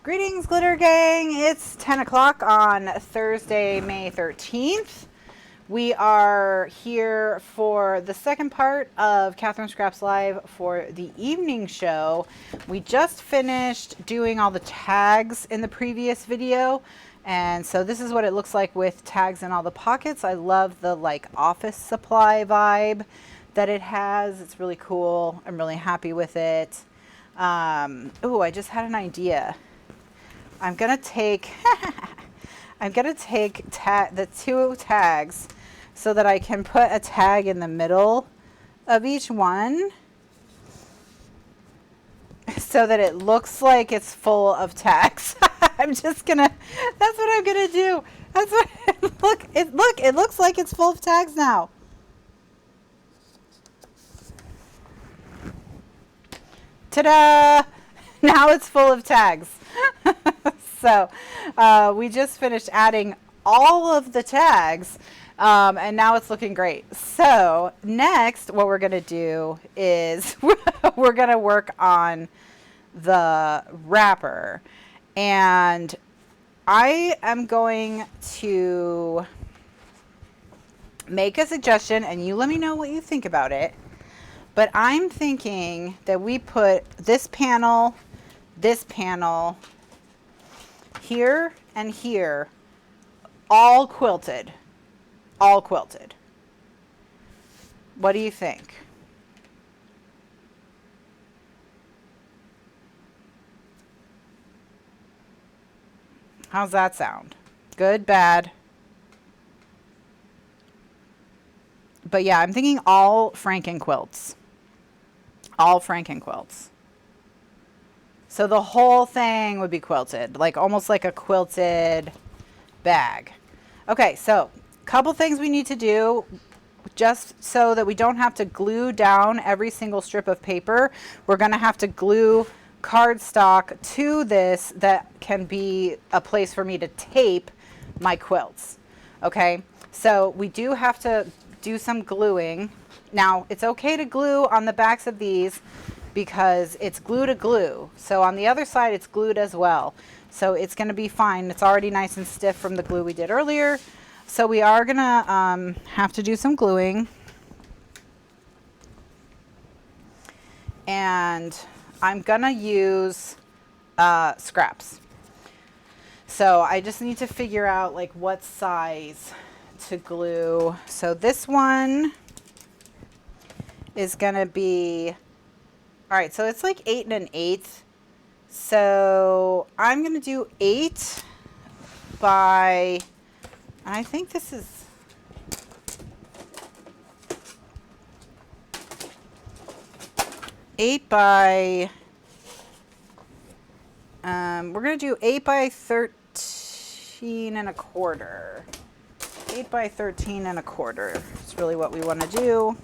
Greetings, Glitter Gang. It's 10 o'clock on Thursday, May 13th. We are here for the second part of Kathryn Scraps Live for the evening show. We just finished doing all the tags in the previous video. And so this is what it looks like with tags in all the pockets. I love the like office supply vibe that it has. It's really cool. I'm really happy with it. Oh, I just had an idea. I'm gonna take the two tags so that I can put a tag in the middle of each one so that it looks like it's full of tags. That's what I'm gonna do. That's what it looks like it's full of tags now. Ta-da! Now it's full of tags. So we just finished adding all of the tags and now it's looking great. So next what we're going to do is we're going to work on the wrapper. And I am going to make a suggestion and you let me know what you think about it. But I'm thinking that we put this panel here and here, all quilted. What do you think? How's that sound? Good, bad? But yeah, I'm thinking all Franken quilts. All Franken quilts. So the whole thing would be quilted, like almost like a quilted bag. Okay, so a couple things we need to do just so that we don't have to glue down every single strip of paper. We're going to have to glue cardstock to this that can be a place for me to tape my quilts. Okay, so we do have to do some gluing. Now, it's okay to glue on the backs of these because it's glue to glue. So on the other side, it's glued as well. So it's going to be fine. It's already nice and stiff from the glue we did earlier. So we are going to have to do some gluing. And I'm going to use scraps. So I just need to figure out like what size to glue. So this one is going to be, all right, so it's like 8 1/8. So I'm going to do 8 by, I think this is, we're going to do 8 by 13 1/4. 8 by 13 1/4 is really what we want to do.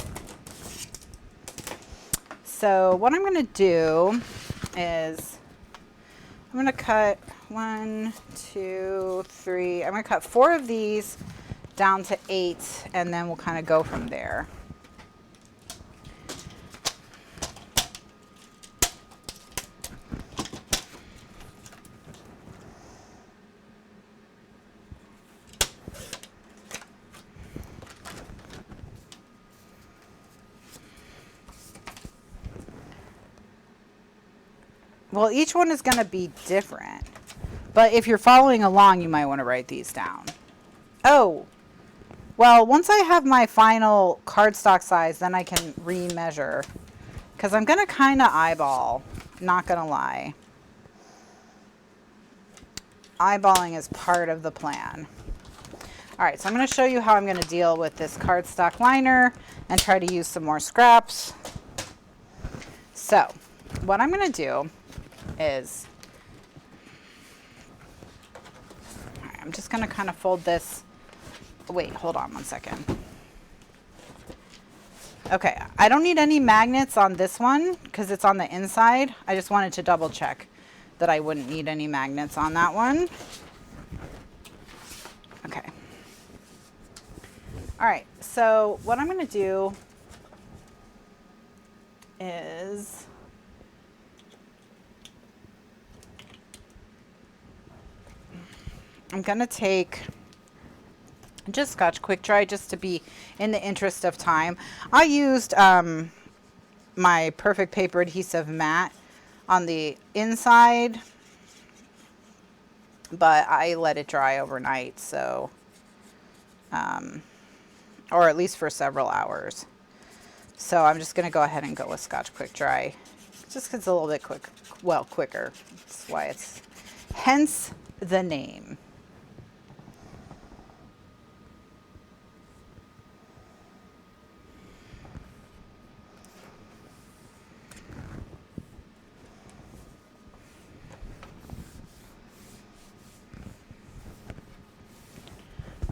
So what I'm going to do is I'm going to cut 1, 2, 3. I'm going to cut 4 of these down to 8, and then we'll kind of go from there. Well, each one is going to be different, but if you're following along, you might want to write these down. Oh, well, once I have my final cardstock size, then I can remeasure, because I'm going to kind of eyeball, not going to lie. Eyeballing is part of the plan. All right, so I'm going to show you how I'm going to deal with this cardstock liner and try to use some more scraps. So what I'm going to do is, all right, I'm just going to kind of fold this. Wait, hold on one second. Okay, I don't need any magnets on this one because it's on the inside. I just wanted to double check that I wouldn't need any magnets on that one. Okay. All right, so what I'm going to do is I'm going to take just Scotch Quick Dry just to be in the interest of time. I used my Perfect Paper Adhesive Matte on the inside, but I let it dry overnight, so, or at least for several hours. So I'm just going to go ahead and go with Scotch Quick Dry, just because it's a little bit quicker. That's why it's, hence the name.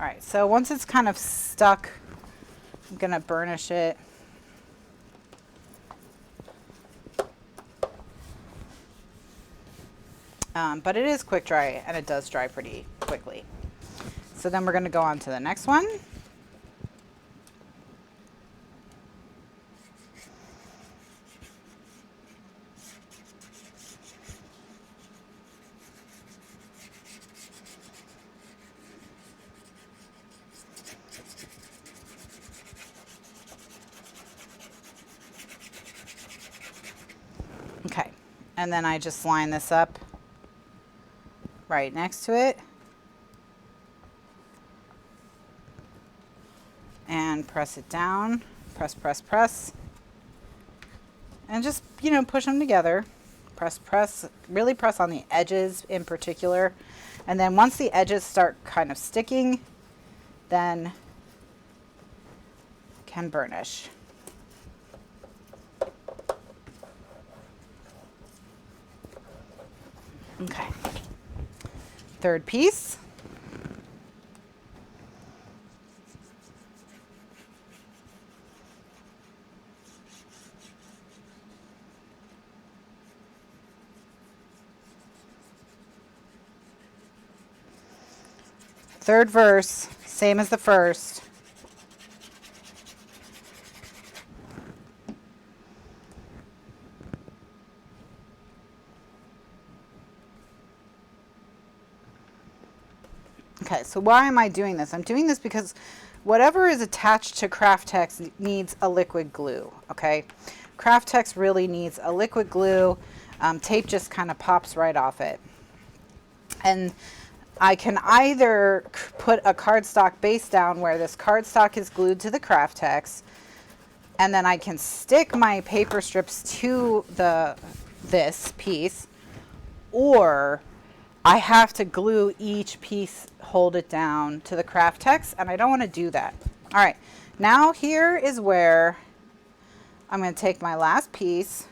All right, so once it's kind of stuck, I'm going to burnish it. But it is quick dry, and it does dry pretty quickly. So then we're going to go on to the next one. Okay, and then I just line this up right next to it and press it down, press, press, press, and just, you know, push them together. Press, press, really press on the edges in particular. And then once the edges start kind of sticking, then can burnish. Okay. Third piece. Third verse, same as the first. Okay, so why am I doing this? I'm doing this because whatever is attached to craft text needs a liquid glue, okay? Craft text really needs a liquid glue. Tape just kind of pops right off it. And I can either put a cardstock base down where this cardstock is glued to the craft text, and then I can stick my paper strips to this piece, or I have to glue each piece, hold it down to the craft text, and I don't want to do that. All right, now here is where I'm going to take my last piece,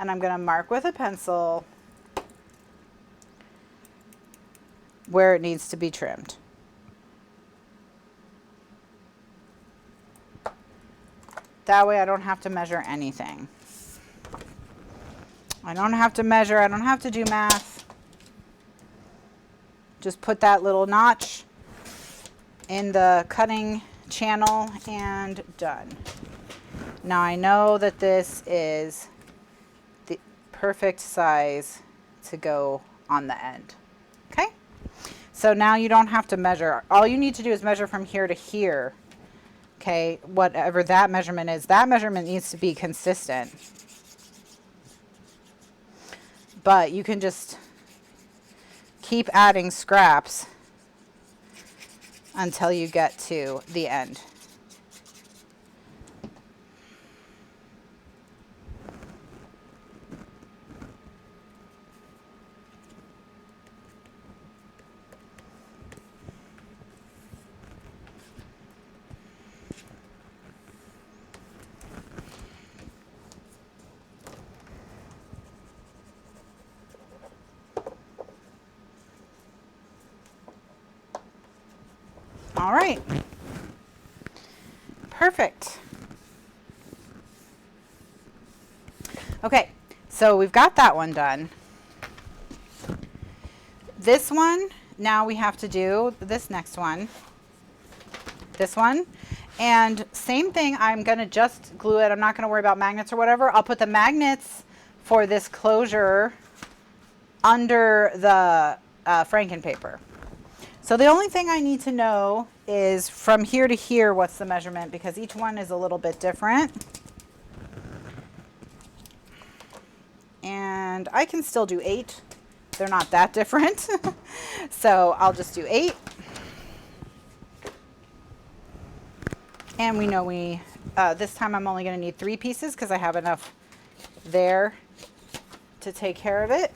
and I'm going to mark with a pencil where it needs to be trimmed. That way I don't have to measure anything. I don't have to measure, I don't have to do math. Just put that little notch in the cutting channel and done. Now I know that this is the perfect size to go on the end. Okay? So now you don't have to measure. All you need to do is measure from here to here. Okay? Whatever that measurement is, that measurement needs to be consistent. But you can just keep adding scraps until you get to the end. All right. Perfect. Okay, so we've got that one done. This one, now we have to do this next one. This one. And same thing, I'm going to just glue it. I'm not going to worry about magnets or whatever. I'll put the magnets for this closure under the Franken paper. So the only thing I need to know is from here to here, what's the measurement, because each one is a little bit different. And I can still do 8. They're not that different. So I'll just do 8. And we know this time I'm only going to need 3 pieces because I have enough there to take care of it.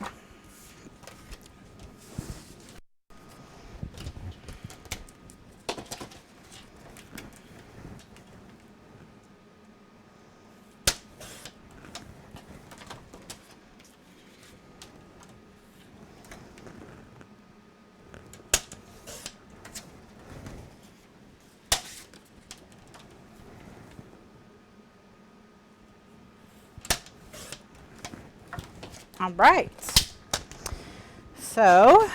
All right, so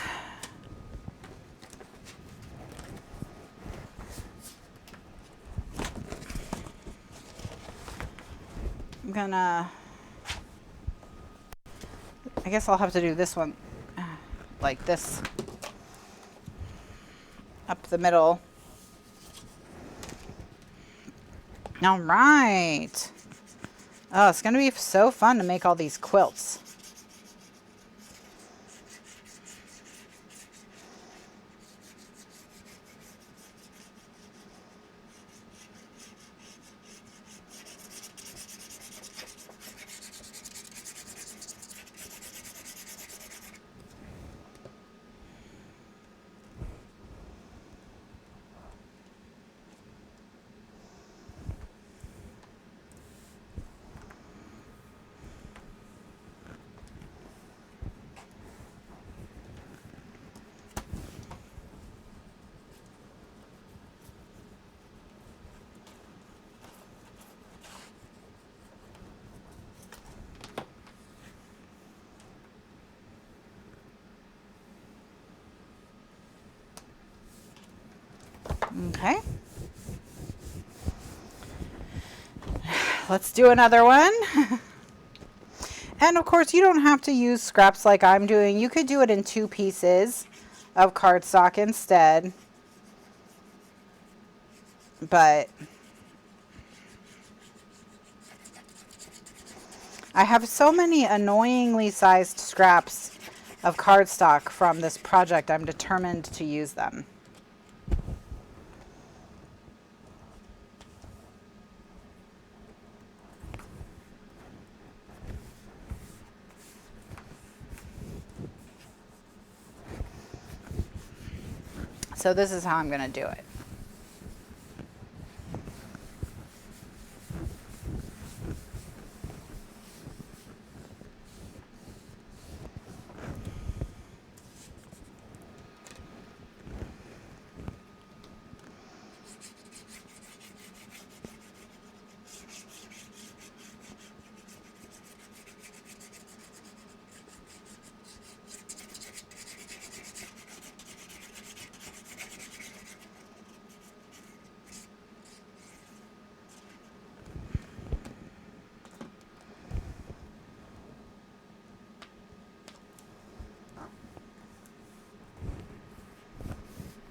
I'm gonna, I guess I'll have to do this one like this, up the middle. All right. Oh, it's gonna be so fun to make all these quilts. Okay. Let's do another one. And of course, you don't have to use scraps like I'm doing. You could do it in 2 pieces of cardstock instead. But I have so many annoyingly sized scraps of cardstock from this project. I'm determined to use them. So this is how I'm going to do it.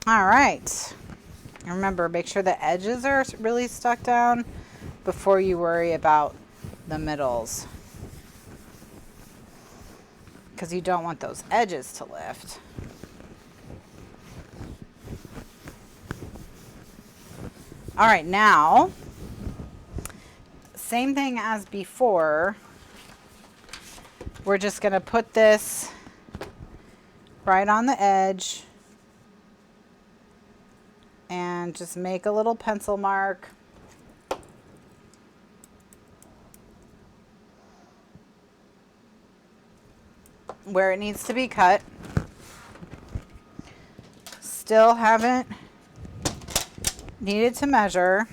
All right. Remember, make sure the edges are really stuck down before you worry about the middles, because you don't want those edges to lift. All right, now, same thing as before. We're just going to put this right on the edge and just make a little pencil mark. Where it needs to be cut. Still haven't needed to measure.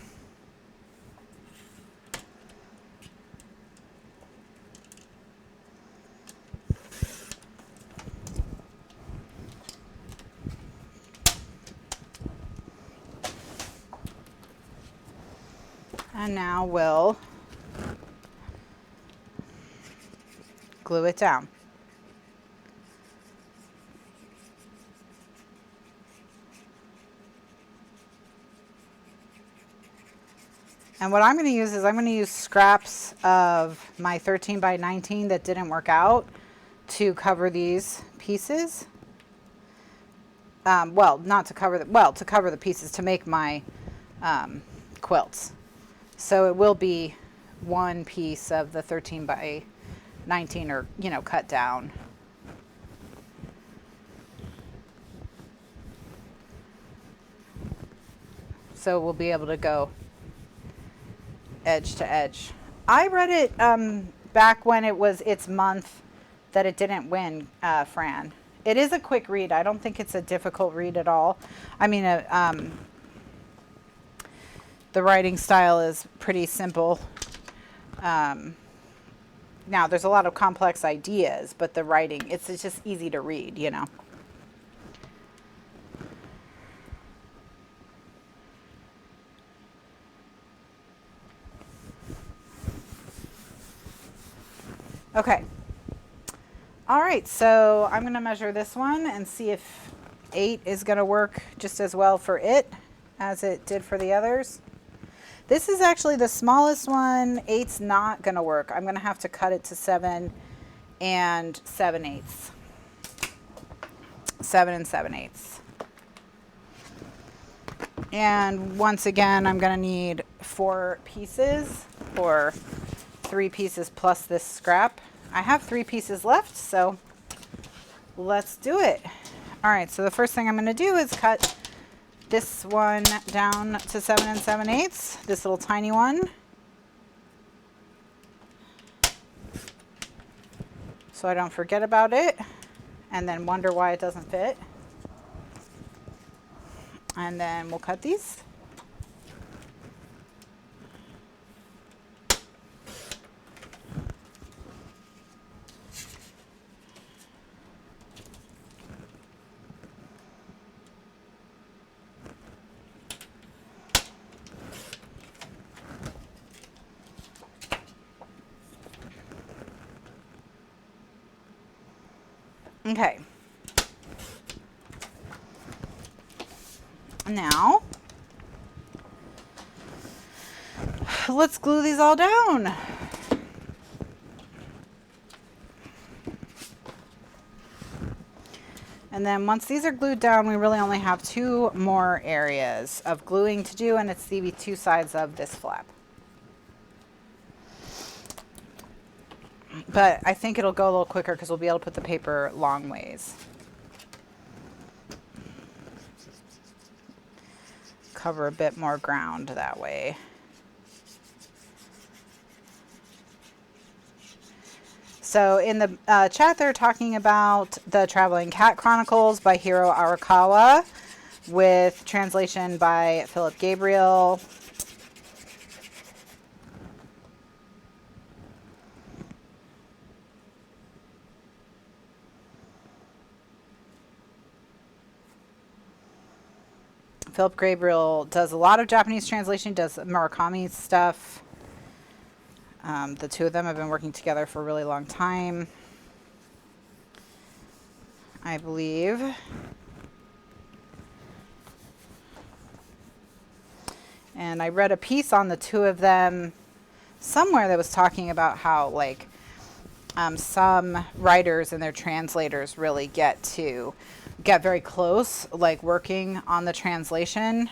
And now we'll glue it down. And what I'm going to use is I'm going to use scraps of my 13 by 19 that didn't work out to cover these pieces. Well, not to cover the, well, to cover the pieces to make my quilts. So it will be one piece of the 13 by 19, or, you know, cut down. So we'll be able to go edge to edge. I read it back when it was its month that it didn't win, Fran. It is a quick read. I don't think it's a difficult read at all. I mean, the writing style is pretty simple. Now, there's a lot of complex ideas, but the writing, it's just easy to read, you know. Okay. All right, so I'm going to measure this one and see if 8 is going to work just as well for it as it did for the others. This is actually the smallest one. 8's not going to work. I'm going to have to cut it to 7 and 7/8. 7 and 7/8. And once again, I'm going to need 4 pieces, or 3 pieces plus this scrap. I have 3 pieces left, so let's do it. All right, so the first thing I'm going to do is cut this one down to 7 and 7/8, this little tiny one. So I don't forget about it and then wonder why it doesn't fit. And then we'll cut these. Okay. Now, let's glue these all down. And then once these are glued down, we really only have 2 more areas of gluing to do, and it's the 2 sides of this flap. But I think it'll go a little quicker because we'll be able to put the paper long ways. Cover a bit more ground that way. So in the chat, they're talking about the Traveling Cat Chronicles by Hiro Arakawa with translation by Philip Gabriel. Philip Gabriel does a lot of Japanese translation, does Murakami stuff. The 2 of them have been working together for a really long time, I believe. And I read a piece on the 2 of them somewhere that was talking about how, like, some writers and their translators really get very close, like working on the translation.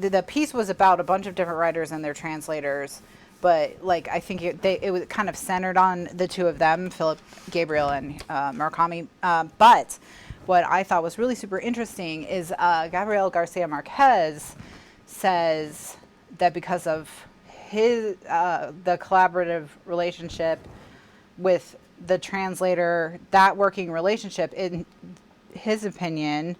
The piece was about a bunch of different writers and their translators, but like I think it was kind of centered on the 2 of them, Philip Gabriel and Murakami. But what I thought was really super interesting is Gabriel Garcia Marquez says that because of his the collaborative relationship with the translator, that working relationship, in his opinion,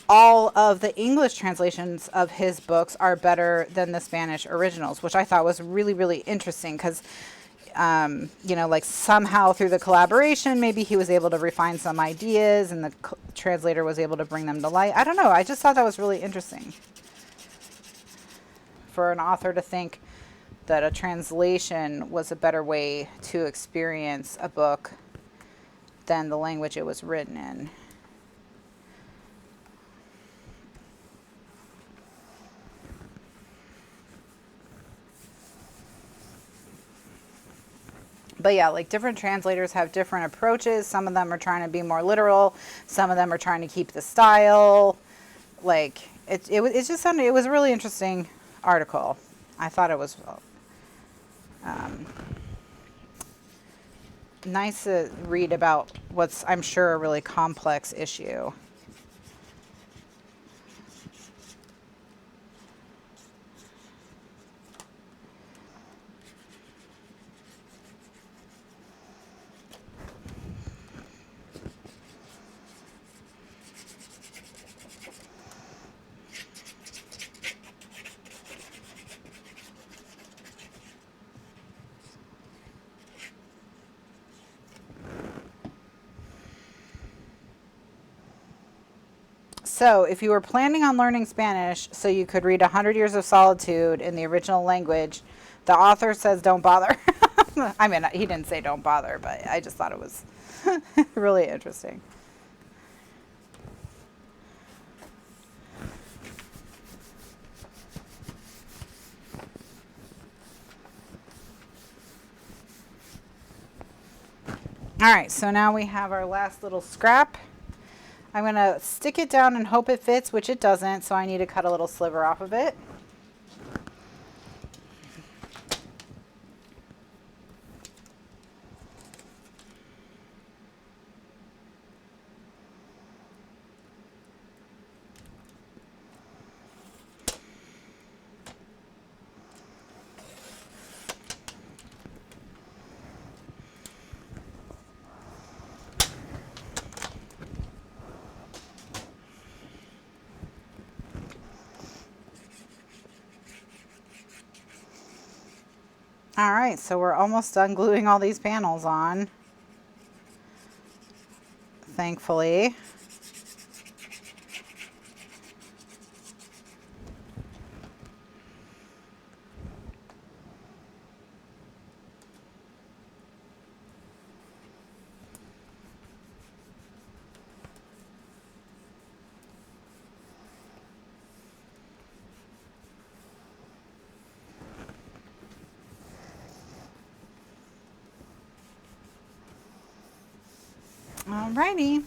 all of the English translations of his books are better than the Spanish originals, which I thought was really, really interesting because, you know, like somehow through the collaboration, maybe he was able to refine some ideas and the translator was able to bring them to light. I don't know. I just thought that was really interesting for an author to think that a translation was a better way to experience a book than the language it was written in. But yeah, like different translators have different approaches. Some of them are trying to be more literal. Some of them are trying to keep the style. Like it just sounded, it was a really interesting article. I thought it was nice to read about what's, I'm sure, a really complex issue. So, if you were planning on learning Spanish so you could read 100 Years of Solitude in the original language, the author says don't bother. I mean, he didn't say don't bother, but I just thought it was really interesting. All right, so now we have our last little scrap. I'm going to stick it down and hope it fits, which it doesn't, so I need to cut a little sliver off of it. All right, so we're almost done gluing all these panels on, thankfully. Alrighty.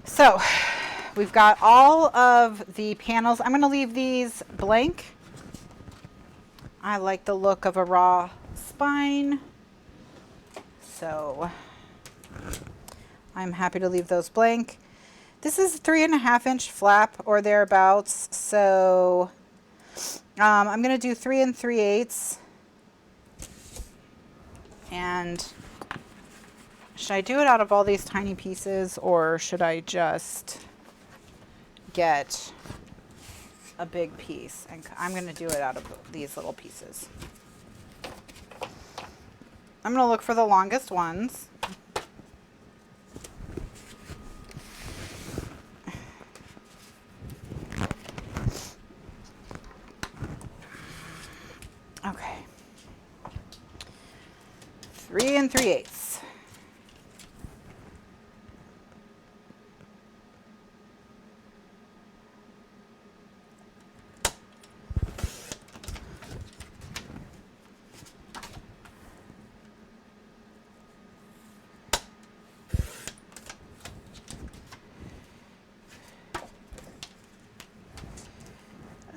So we've got all of the panels. I'm going to leave these blank. I like the look of a raw spine, so I'm happy to leave those blank. This is 3.5 inch flap or thereabouts, so I'm going to do 3 3/8. And should I do it out of all these tiny pieces, or should I just get a big piece? And I'm going to do it out of these little pieces. I'm going to look for the longest ones. Okay. 3 3/8.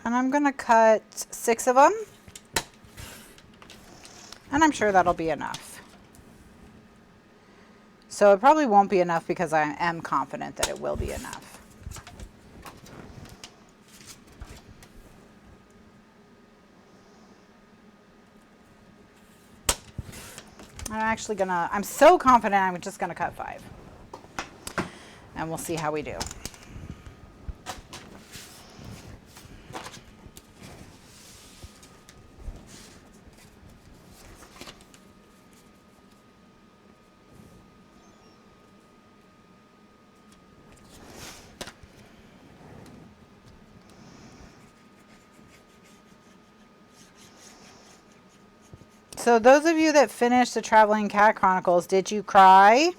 And I'm going to cut 6 of them. And I'm sure that'll be enough. So it probably won't be enough because I am confident that it will be enough. I'm so confident I'm just gonna cut 5. And we'll see how we do. So those of you that finished the Traveling Cat Chronicles, did you cry?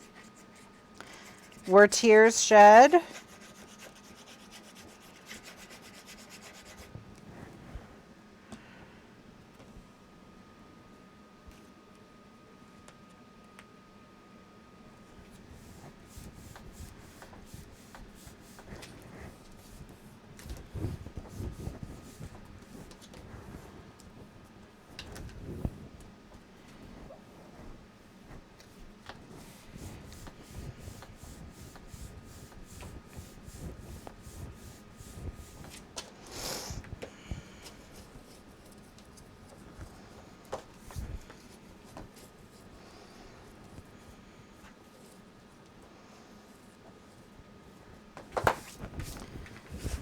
Were tears shed?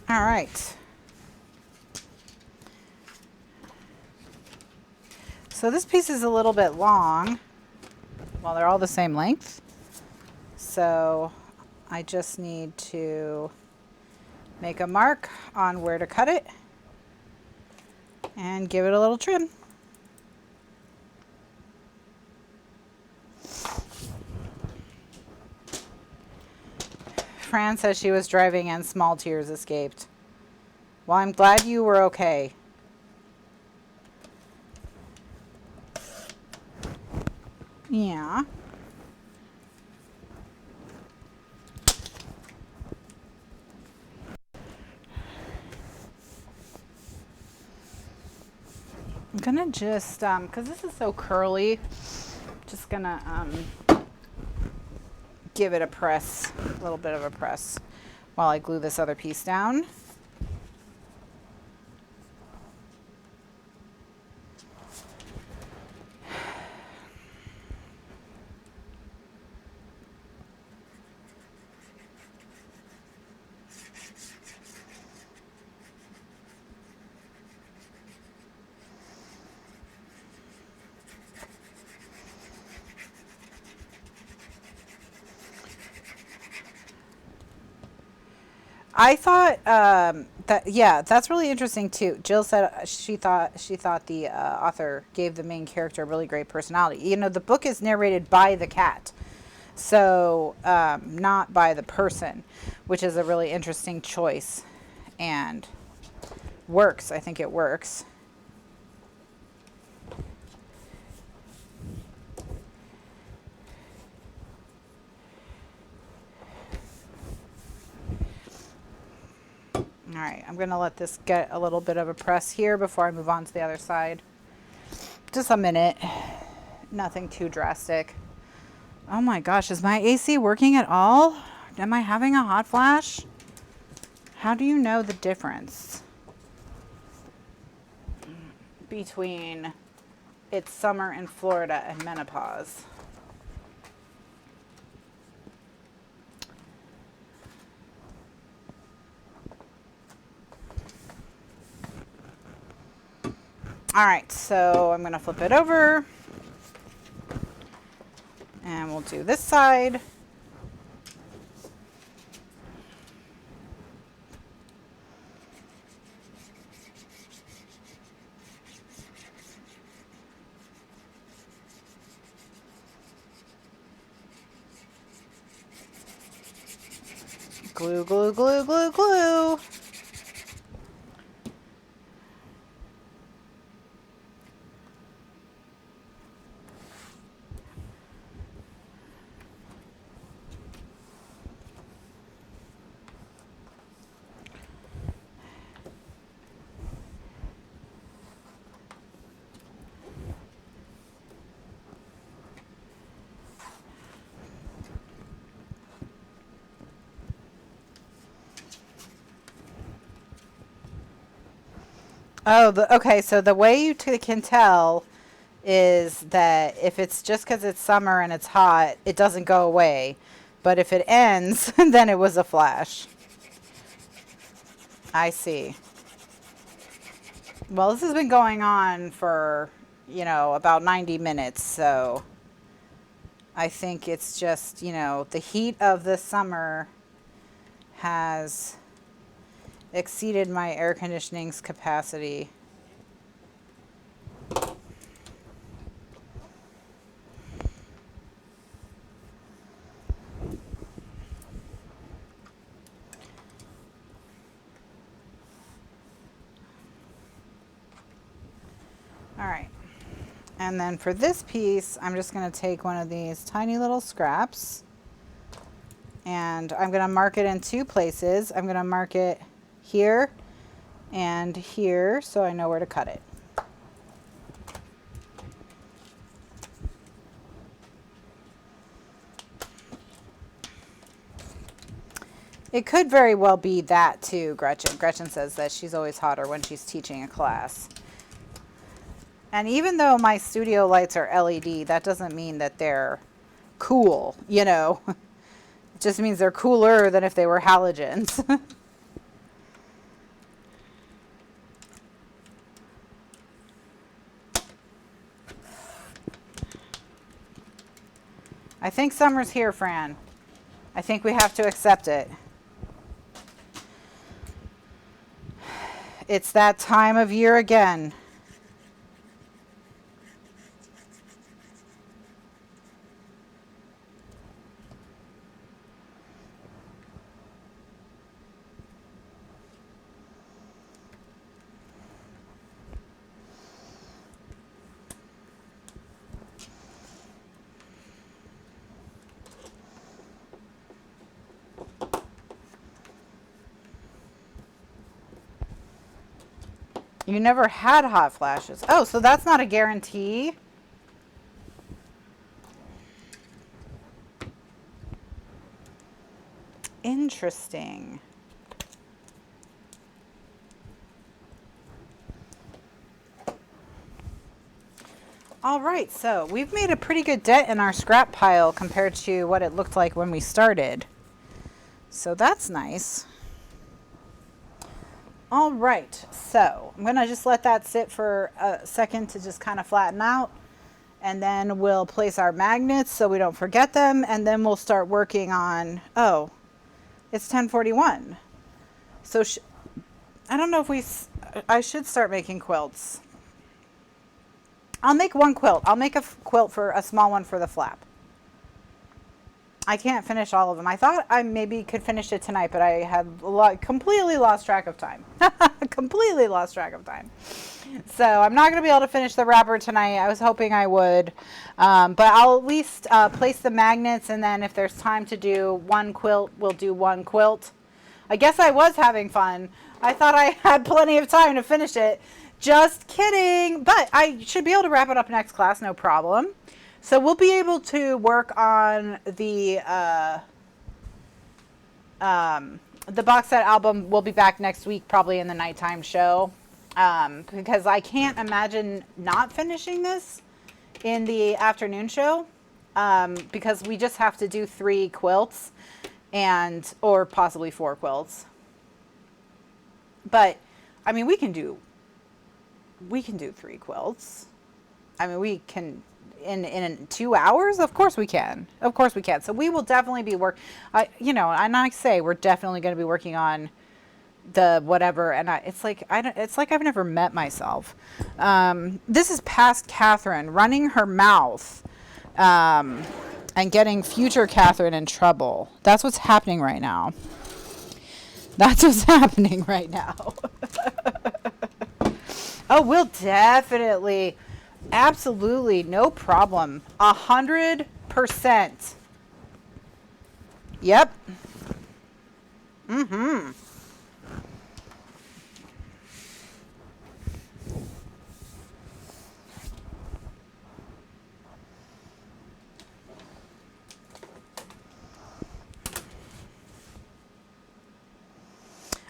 All right. So this piece is a little bit long. Well, they're all the same length. So I just need to make a mark on where to cut it and give it a little trim. Fran says she was driving and small tears escaped. Well, I'm glad you were okay. Yeah. I'm gonna just, because this is so curly, just gonna give it a press, a little bit of a press while I glue this other piece down. I thought that, yeah, that's really interesting too. Jill said she thought the author gave the main character a really great personality. You know, the book is narrated by the cat, so not by the person, which is a really interesting choice and works. I think it works. All right, I'm going to let this get a little bit of a press here before I move on to the other side. Just a minute. Nothing too drastic. Oh my gosh, is my AC working at all? Am I having a hot flash? How do you know the difference between it's summer in Florida and menopause? All right, so I'm going to flip it over and we'll do this side. Glue, glue, glue, glue, glue. Oh, okay, so the way you can tell is that if it's just because it's summer and it's hot, it doesn't go away. But if it ends, then it was a flash. I see. Well, this has been going on for, you know, about 90 minutes, so I think it's just, you know, the heat of the summer has exceeded my air conditioning's capacity. All right. And then for this piece, I'm just going to take one of these tiny little scraps and I'm going to mark it in two places. I'm going to mark it here and here so I know where to cut it. It could very well be that too, Gretchen. Gretchen says that she's always hotter when she's teaching a class. And even though my studio lights are LED, that doesn't mean that they're cool, you know. It just means they're cooler than if they were halogens. I think summer's here, Fran. I think we have to accept it. It's that time of year again. You never had hot flashes. Oh, so that's not a guarantee? Interesting. All right, so we've made a pretty good dent in our scrap pile compared to what it looked like when we started. So that's nice. All right, so I'm gonna just let that sit for a second to just kind of flatten out, and then we'll place our magnets so we don't forget them, and then we'll start working on, oh, it's 10:41. So I don't know if I should start making quilts. I'll make one quilt. I'll make a quilt for a small one for the flap. I can't finish all of them. I thought I maybe could finish it tonight, but I had completely lost track of time. Completely lost track of time. So I'm not going to be able to finish the wrapper tonight. I was hoping I would. But I'll at least place the magnets, and then if there's time to do one quilt, we'll do one quilt. I guess I was having fun. I thought I had plenty of time to finish it. Just kidding. But I should be able to wrap it up next class, no problem. So we'll be able to work on the box set album. We'll be back next week, probably in the nighttime show, because I can't imagine not finishing this in the afternoon show, because we just have to do 3 quilts or possibly 4 quilts. But I mean, we can do 3 quilts. I mean, we can. In 2 hours? Of course we can. Of course we can. So we will definitely be and I say we're definitely going to be working on the whatever. And it's like I've never met myself. This is past Kathryn running her mouth and getting future Kathryn in trouble. That's what's happening right now. That's what's happening right now. Oh, we'll definitely. Absolutely, no problem. 100%. Yep. Mm-hmm.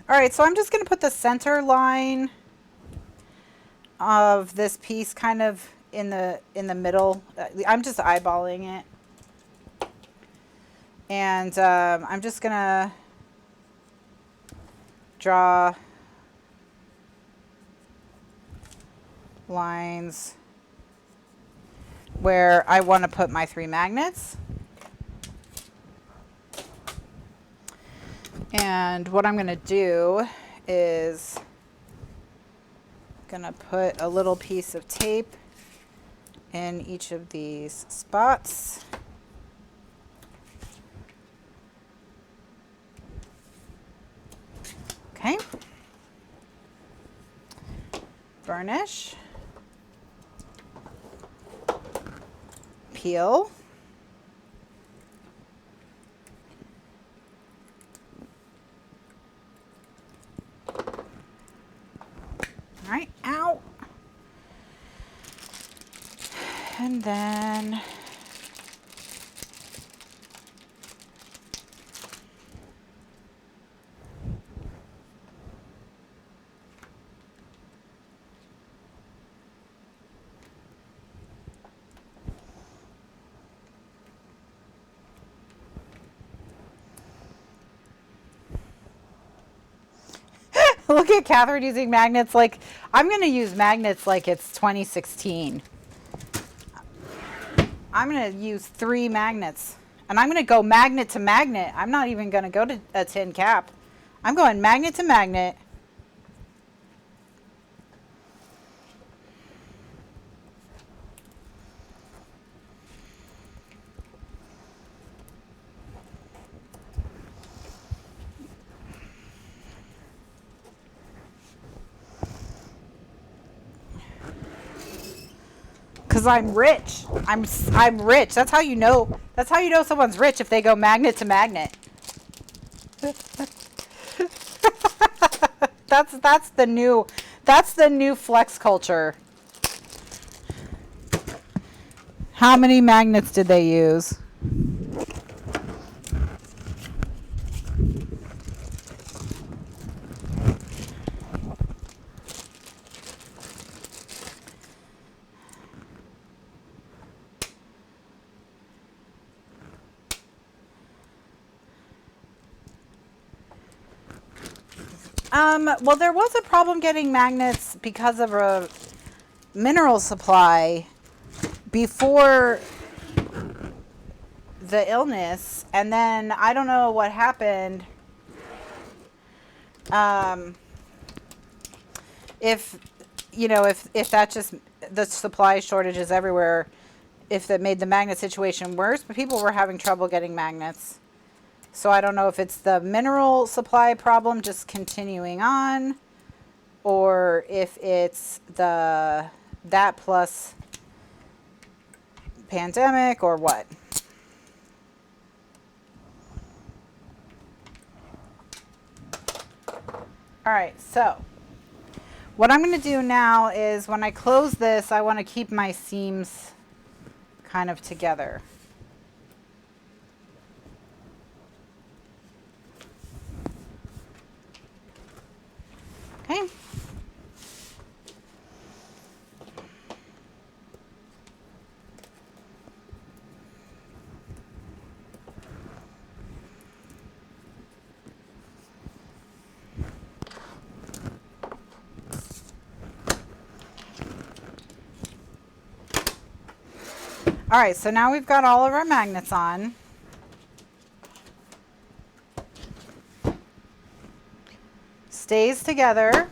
All right, so I'm just going to put the center line of this piece kind of in the middle. I'm just eyeballing it, and I'm just gonna draw lines where I want to put my 3 magnets. And what I'm going to do is gonna put a little piece of tape in each of these spots. Okay. Burnish. peel. All right, out. And then look at Kathryn using magnets like, I'm going to use magnets like it's 2016. I'm going to use 3 magnets. And I'm going to go magnet to magnet. I'm not even going to go to a tin cap. I'm going magnet to magnet. Because I'm rich. I'm rich. That's how you know. That's how you know someone's rich, if they go magnet to magnet. that's the new flex culture. How many magnets did they use? Well, there was a problem getting magnets because of a mineral supply before the illness, and then I don't know what happened. If that just, the supply shortages everywhere, if that made the magnet situation worse, but people were having trouble getting magnets. So I don't know if it's the mineral supply problem just continuing on, or if it's that plus pandemic, or what. All right, so what I'm going to do now is, when I close this, I want to keep my seams kind of together. Okay. All right, so now we've got all of our magnets on. Stays together.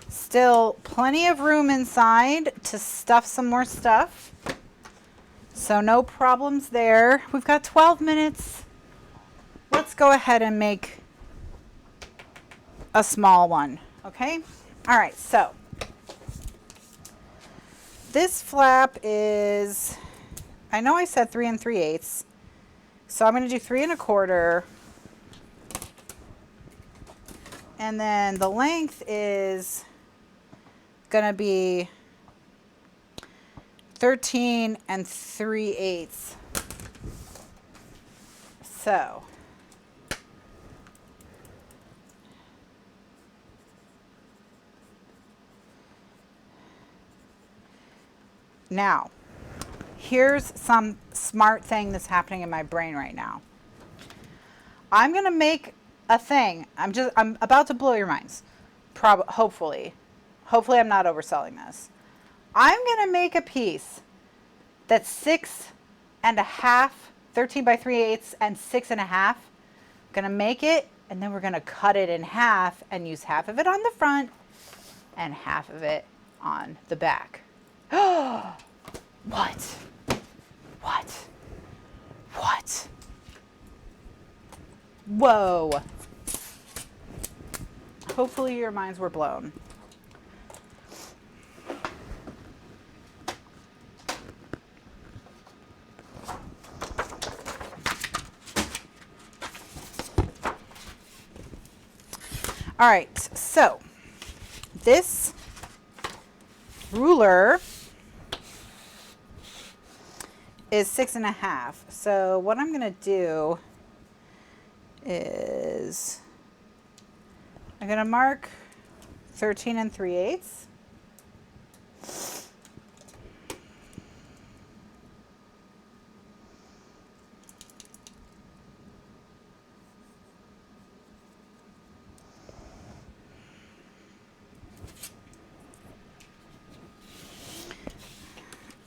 Still plenty of room inside to stuff some more stuff. So no problems there. We've got 12 minutes. Let's go ahead and make a small one, okay? All right, so this flap is, I know I said 3 3/8, so I'm going to do 3 1/4. And then the length is going to be 13 3/8. So now, here's some smart thing that's happening in my brain right now. I'm going to make a thing. I'm about to blow your minds. Hopefully I'm not overselling this. I'm going to make a piece that's 6 1/2, 13 3/8, and 6 1/2. I'm going to make it, and then we're going to cut it in half and use half of it on the front and half of it on the back. What? Whoa. Hopefully your minds were blown. All right, so this ruler is 6.5. So what I'm gonna do is I'm gonna mark 13 3/8.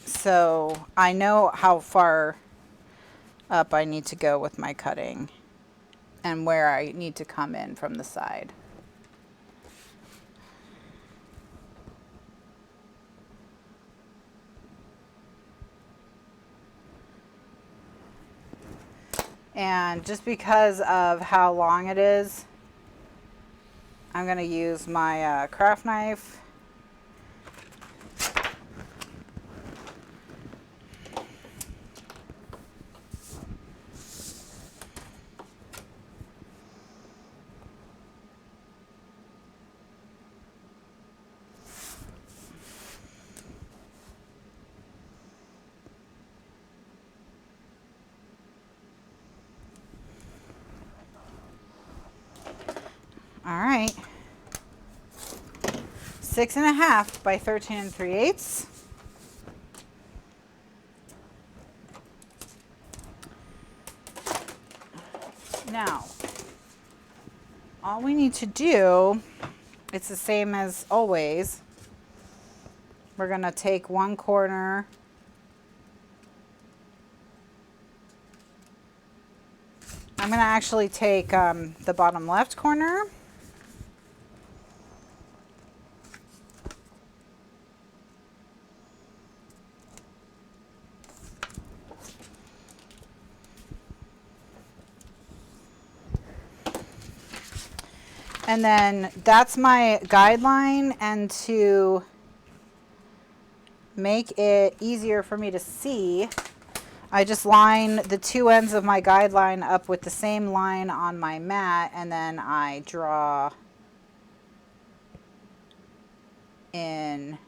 So I know how far up I need to go with my cutting and where I need to come in from the side. And just because of how long it is, I'm going to use my craft knife. All right, 6.5 by 13 3/8. Now, all we need to do, it's the same as always. We're gonna take one corner I'm gonna actually take the bottom left corner. And then that's my guideline, and to make it easier for me to see, I just line the two ends of my guideline up with the same line on my mat, and then I draw in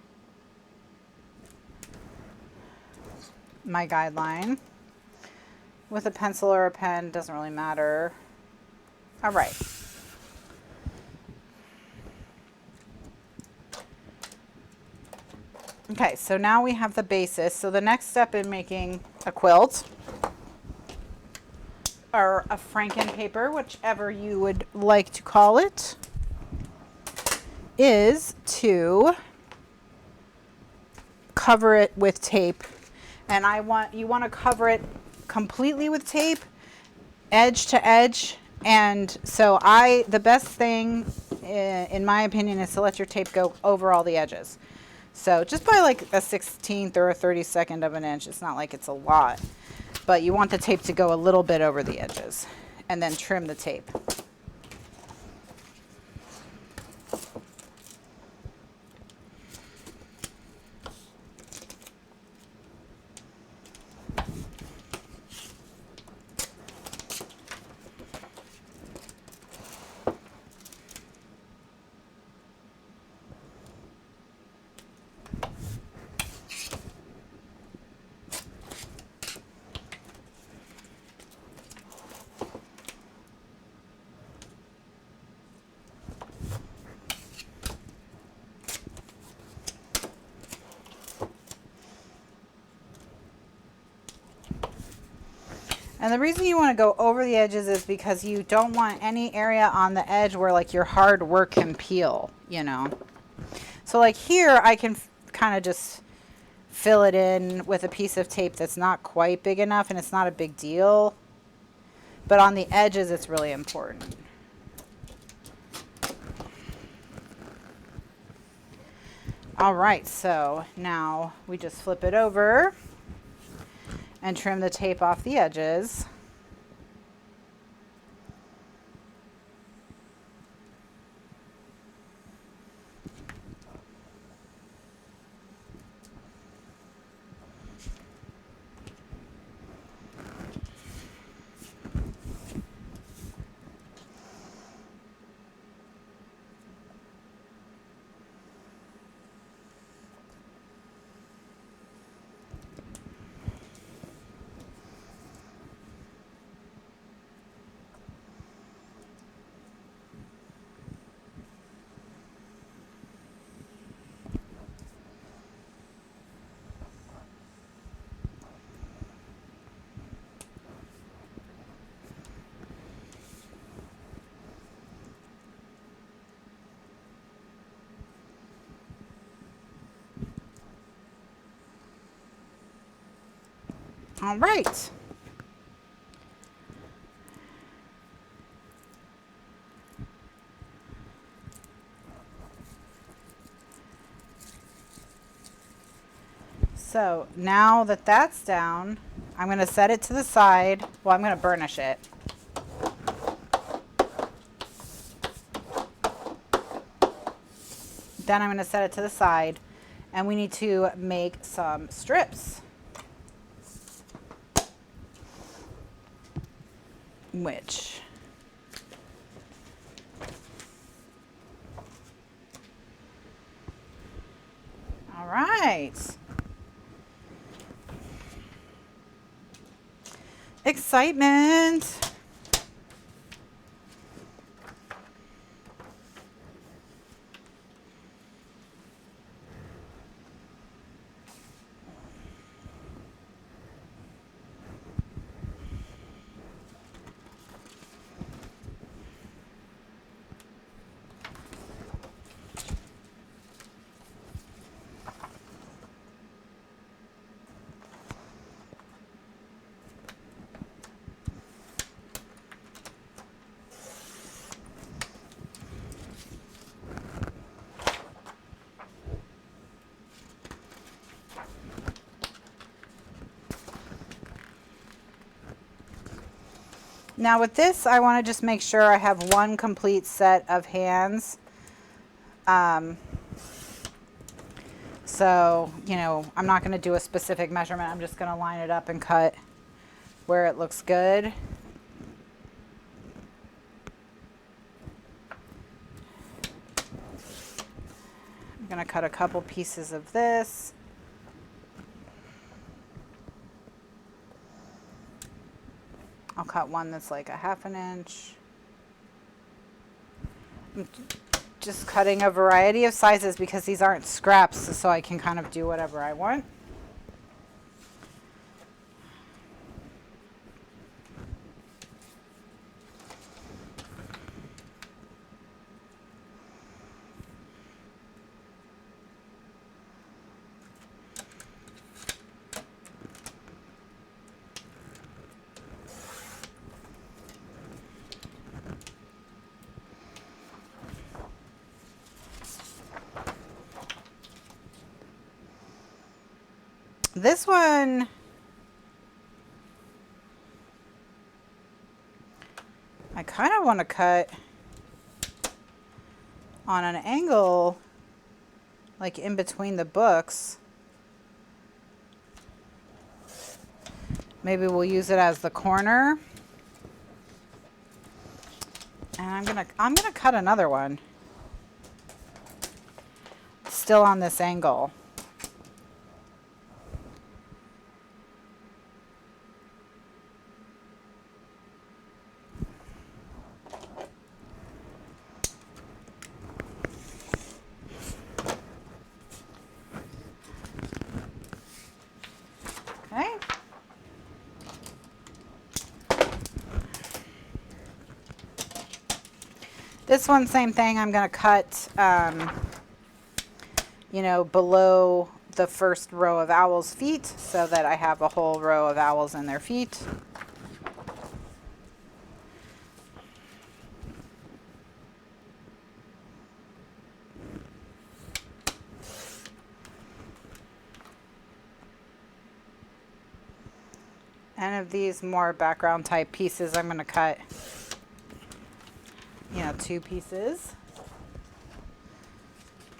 my guideline with a pencil or a pen, doesn't really matter. All right. Okay, so now we have the basis. So the next step in making a quilt, or a franken paper, whichever you would like to call it, is to cover it with tape. And you want to cover it completely with tape, edge to edge. And so the best thing, in my opinion, is to let your tape go over all the edges. So just by like a 1/16 or a 32nd of an inch, it's not like it's a lot, but you want the tape to go a little bit over the edges, and then trim the tape. And the reason you want to go over the edges is because you don't want any area on the edge where like your hard work can peel, you know. So like here, I can kind of just fill it in with a piece of tape that's not quite big enough, and it's not a big deal. But on the edges, it's really important. All right, so now we just flip it over and trim the tape off the edges. All right. So now that that's down, I'm going to set it to the side. Well, I'm going to burnish it. Then I'm going to set it to the side, and we need to make some strips. Which all right. Excitement. Now with this, I want to just make sure I have one complete set of hands. So, you know, I'm not going to do a specific measurement. I'm just going to line it up and cut where it looks good. I'm going to cut a couple pieces of this. I'll cut one that's like a 1/2 inch. I'm just cutting a variety of sizes because these aren't scraps, so I can kind of do whatever I want. This one, I kind of want to cut on an angle, like in between the books. Maybe we'll use it as the corner. And I'm gonna cut another one, still on this angle. Okay. This one, same thing. I'm going to cut, you know, below the first row of owls' feet so that I have a whole row of owls and their feet. And of these more background type pieces, I'm going to cut, you know, 2 pieces.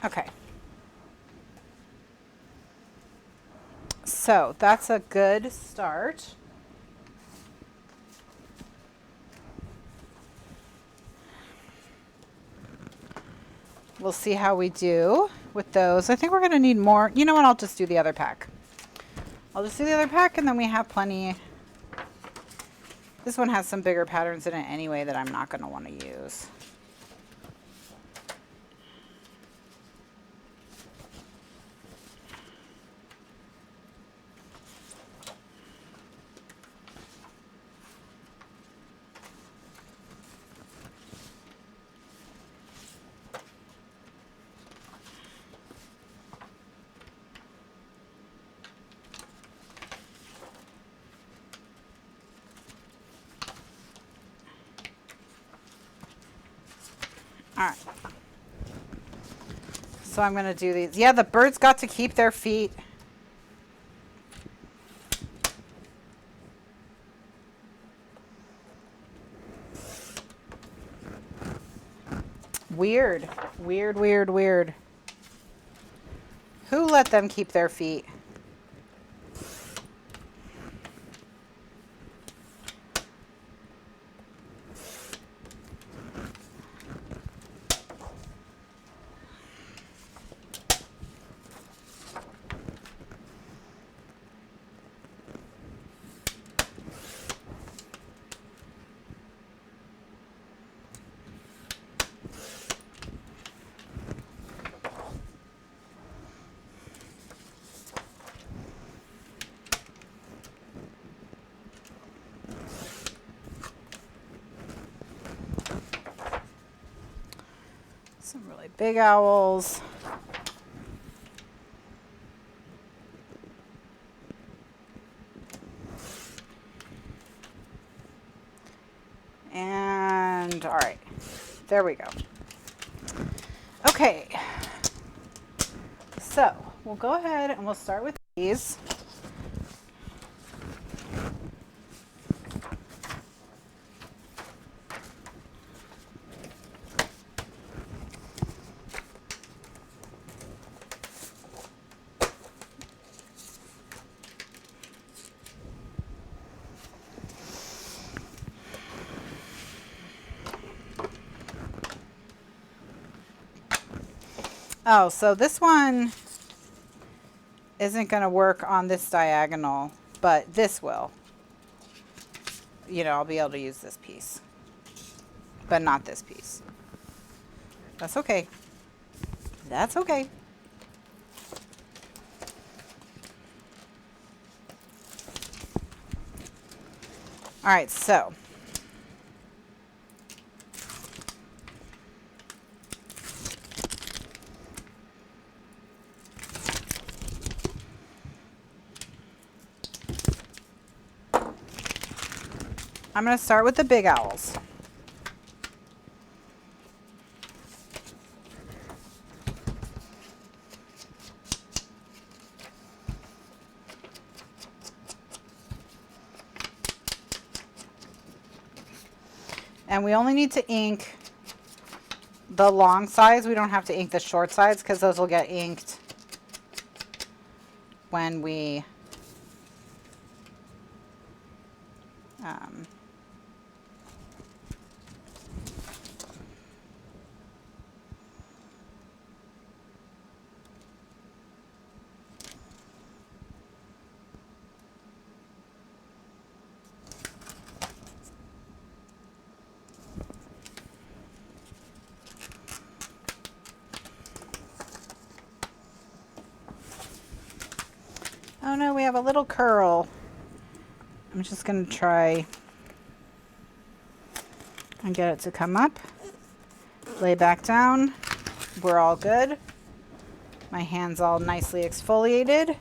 Okay. So that's a good start. We'll see how we do with those. I think we're going to need more. You know what? I'll just do the other pack. I'll just do the other pack, and then we have plenty. This one has some bigger patterns in it anyway that I'm not going to want to use. All right. So I'm going to do these. Yeah, the birds got to keep their feet. Weird. Weird, weird, weird. Who let them keep their feet? Some really big owls. And all right, there we go. Okay, so we'll go ahead and we'll start with these. Oh, so this one isn't going to work on this diagonal, but this will. You know, I'll be able to use this piece, but not this piece. That's okay. That's okay. All right, so I'm going to start with the big owls. And we only need to ink the long sides. We don't have to ink the short sides because those will get inked when we oh no, we have a little curl. I'm just going to try and get it to come up. Lay back down. We're all good. My hand's all nicely exfoliated.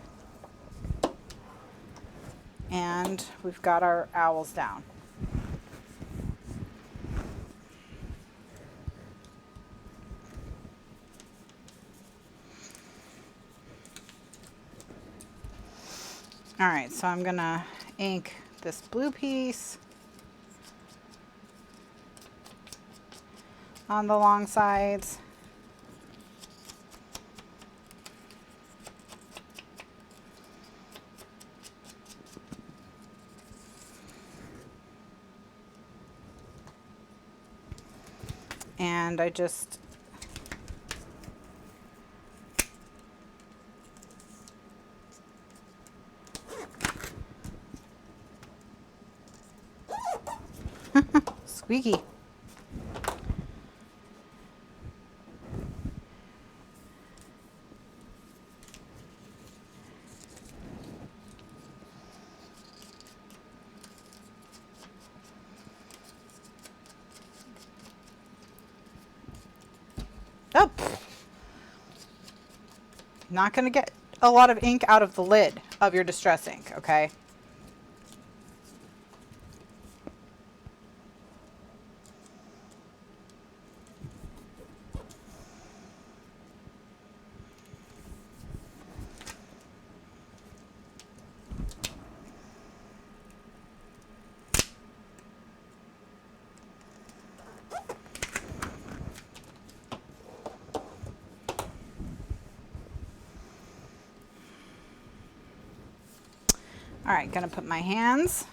And we've got our owls down. All right, so I'm gonna ink this blue piece on the long sides. And I just squeaky. Oh, not going to get a lot of ink out of the lid of your distress ink, okay? All right, gonna put my hands.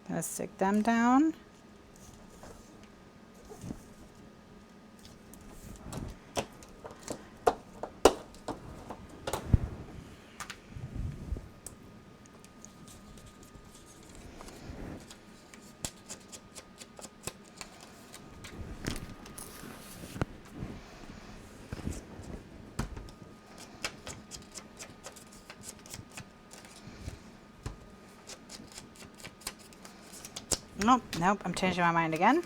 Gonna stick them down. Nope, nope, I'm changing my mind again.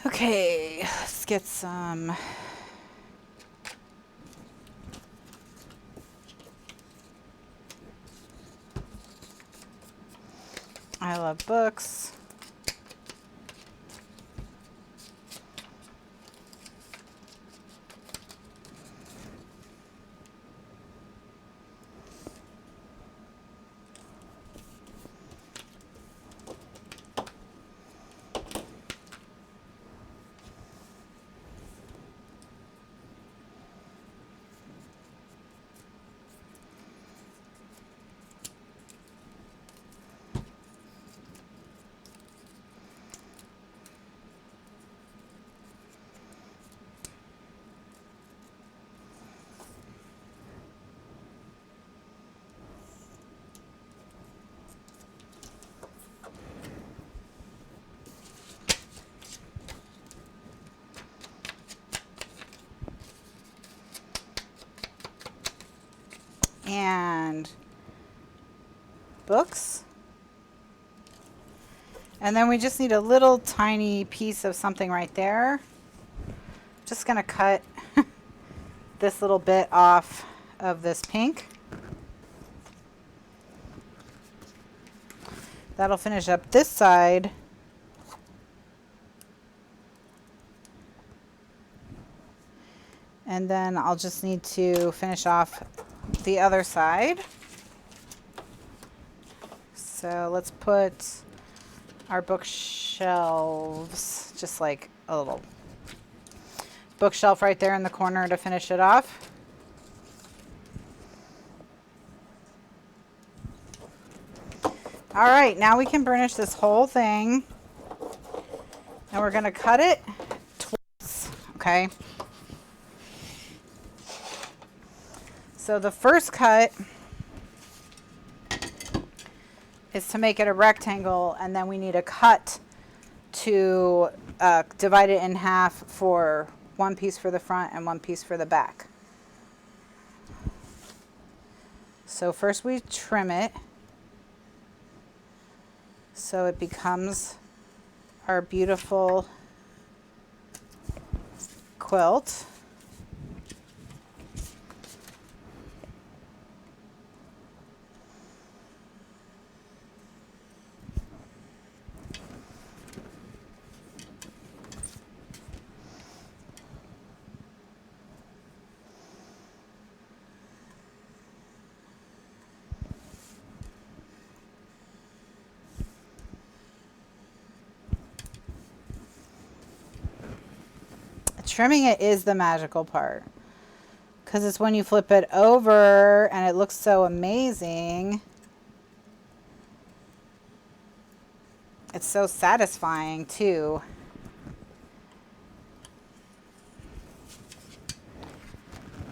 Okay, let's get some I love books. And books. And then we just need a little tiny piece of something right there. Just gonna cut this little bit off of this pink. That'll finish up this side. And then I'll just need to finish off the other side. So let's put our bookshelves, just like a little bookshelf right there in the corner to finish it off. All right, now we can burnish this whole thing. And we're gonna cut it twice, okay? So the first cut is to make it a rectangle, and then we need a cut to divide it in half for one piece for the front and one piece for the back. So first we trim it so it becomes our beautiful quilt. trimming it is the magical part. Because it's when you flip it over and it looks so amazing. It's so satisfying too.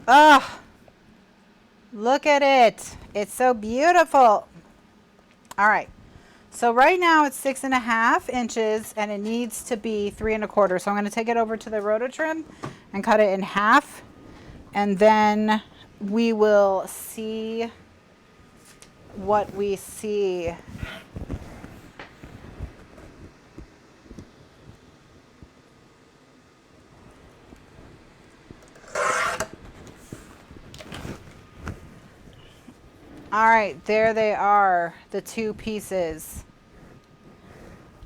Oh, look at it. It's so beautiful. All right. So right now it's 6.5 inches and it needs to be 3 1/4. So I'm going to take it over to the roto trim and cut it in half. And then we will see what we see. All right, there they are, the 2 pieces.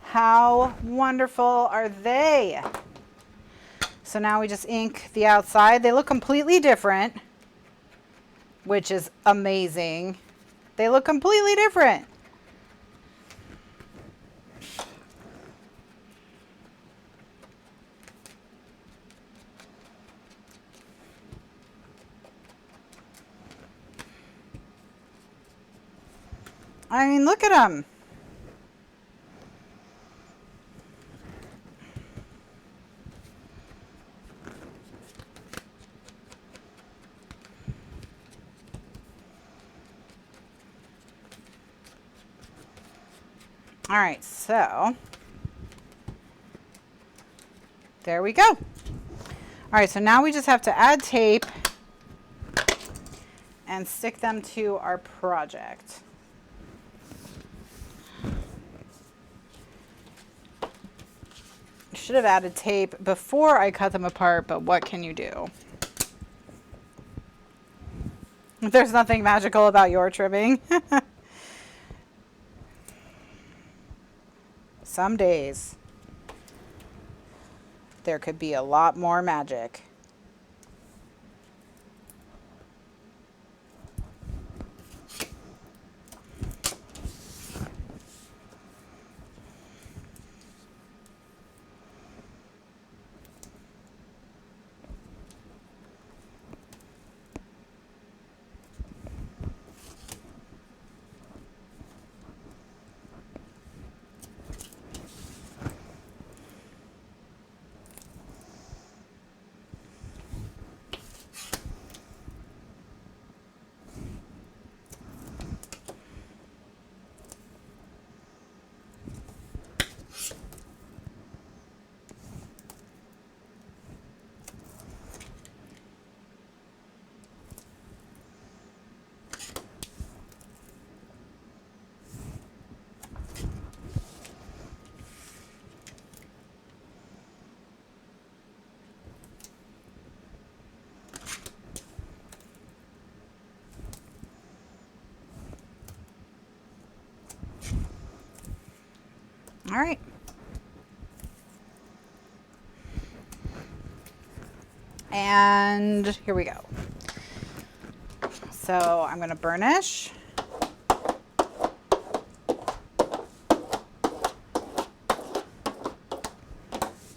How wonderful are they? So now we just ink the outside. They look completely different, which is amazing. They look completely different. I mean, look at them. All right, so there we go. All right, so now we just have to add tape and stick them to our project. Should have added tape before I cut them apart, but what can you do? There's nothing magical about your trimming. Some days there could be a lot more magic. All right. And here we go. So I'm going to burnish.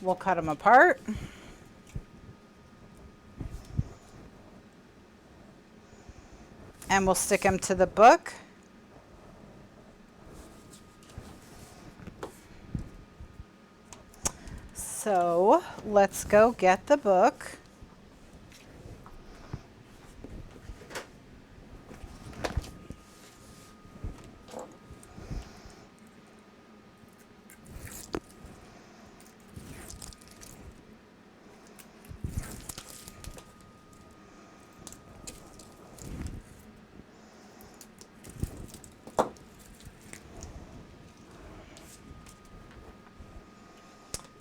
We'll cut them apart. And we'll stick them to the book. So let's go get the book.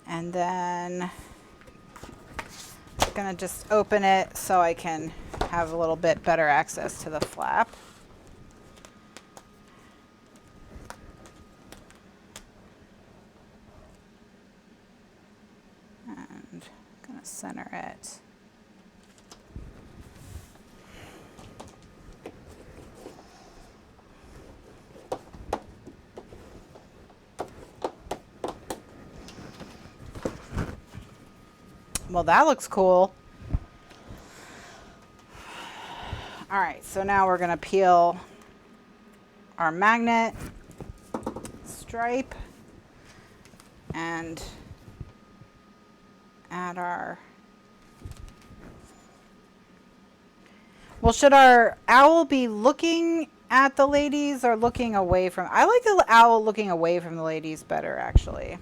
And then I'm gonna just open it so I can have a little bit better access to the flap. And I'm gonna center it. Well, that looks cool. All right, so now we're gonna peel our magnet stripe and add our, well, should our owl be looking at the ladies or looking away from? I like the owl looking away from the ladies better, actually.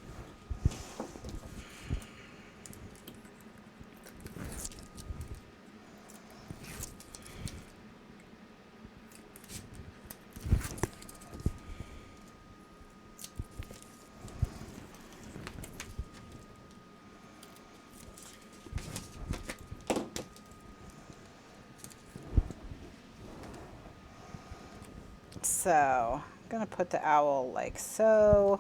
So I'm gonna put the owl like so.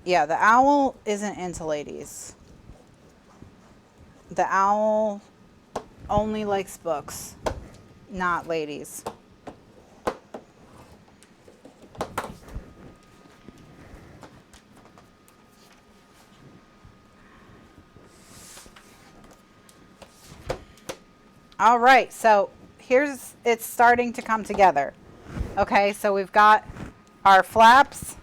Yeah, the owl isn't into ladies. The owl only likes books, not ladies. All right, so it's starting to come together. Okay, so we've got our flaps.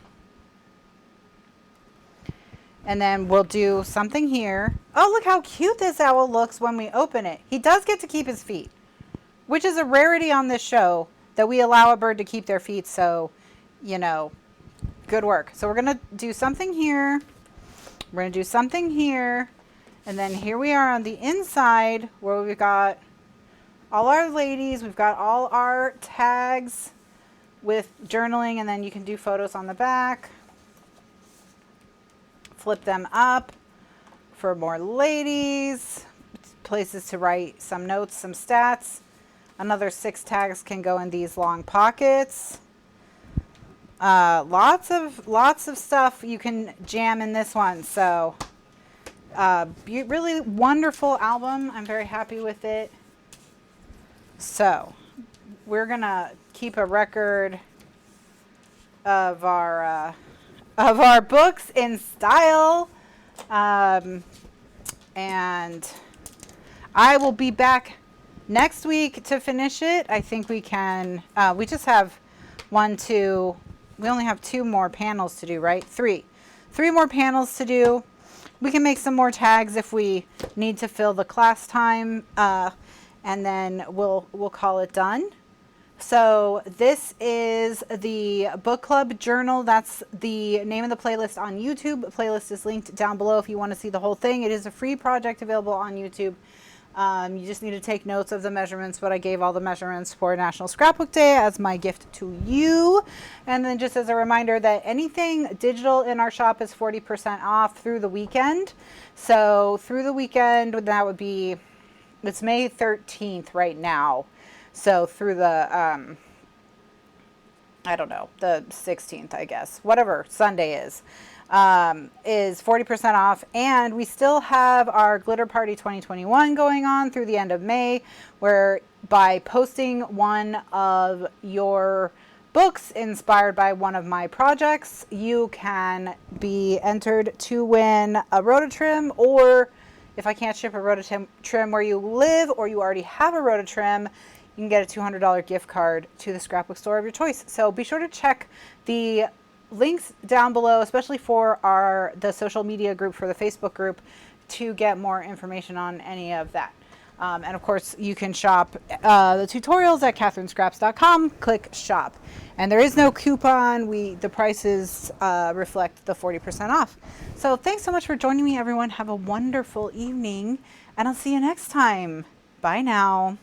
And then we'll do something here. Oh, look how cute this owl looks when we open it. He does get to keep his feet, which is a rarity on this show that we allow a bird to keep their feet. So, you know, good work. So we're going to do something here. We're going to do something here. And then here we are on the inside where we've got all our ladies. We've got all our tags with journaling, and then you can do photos on the back. Flip them up for more ladies, places to write some notes, some stats. Another 6 tags can go in these long pockets. Lots of stuff you can jam in this one. So really wonderful album. I'm very happy with it. So we're gonna keep a record of our books in style, and I will be back next week to finish it. I think we can, we just have we only have 2 more panels to do, right? 3 more panels to do. We can make some more tags if we need to fill the class time, and then we'll call it done. So this is the book club journal. That's the name of the playlist on YouTube. The playlist is linked down below if you want to see the whole thing. It is a free project available on YouTube. You just need to take notes of the measurements, but I gave all the measurements for National Scrapbook Day as my gift to you. And then just as a reminder that anything digital in our shop is 40% off through the weekend. So through the weekend, that would be, it's May 13th right now. So through the, I don't know, the 16th, I guess, whatever Sunday is 40% off. And we still have our Glitter Party 2021 going on through the end of May, where by posting one of your books inspired by one of my projects, you can be entered to win a Rototrim, or if I can't ship a Rototrim where you live or you already have a Rototrim, you can get a $200 gift card to the scrapbook store of your choice. So be sure to check the links down below, especially for the social media group, for the Facebook group, to get more information on any of that. And of course, you can shop the tutorials at kathrynscraps.com. Click shop. And there is no coupon. The prices reflect the 40% off. So thanks so much for joining me, everyone. Have a wonderful evening, and I'll see you next time. Bye now.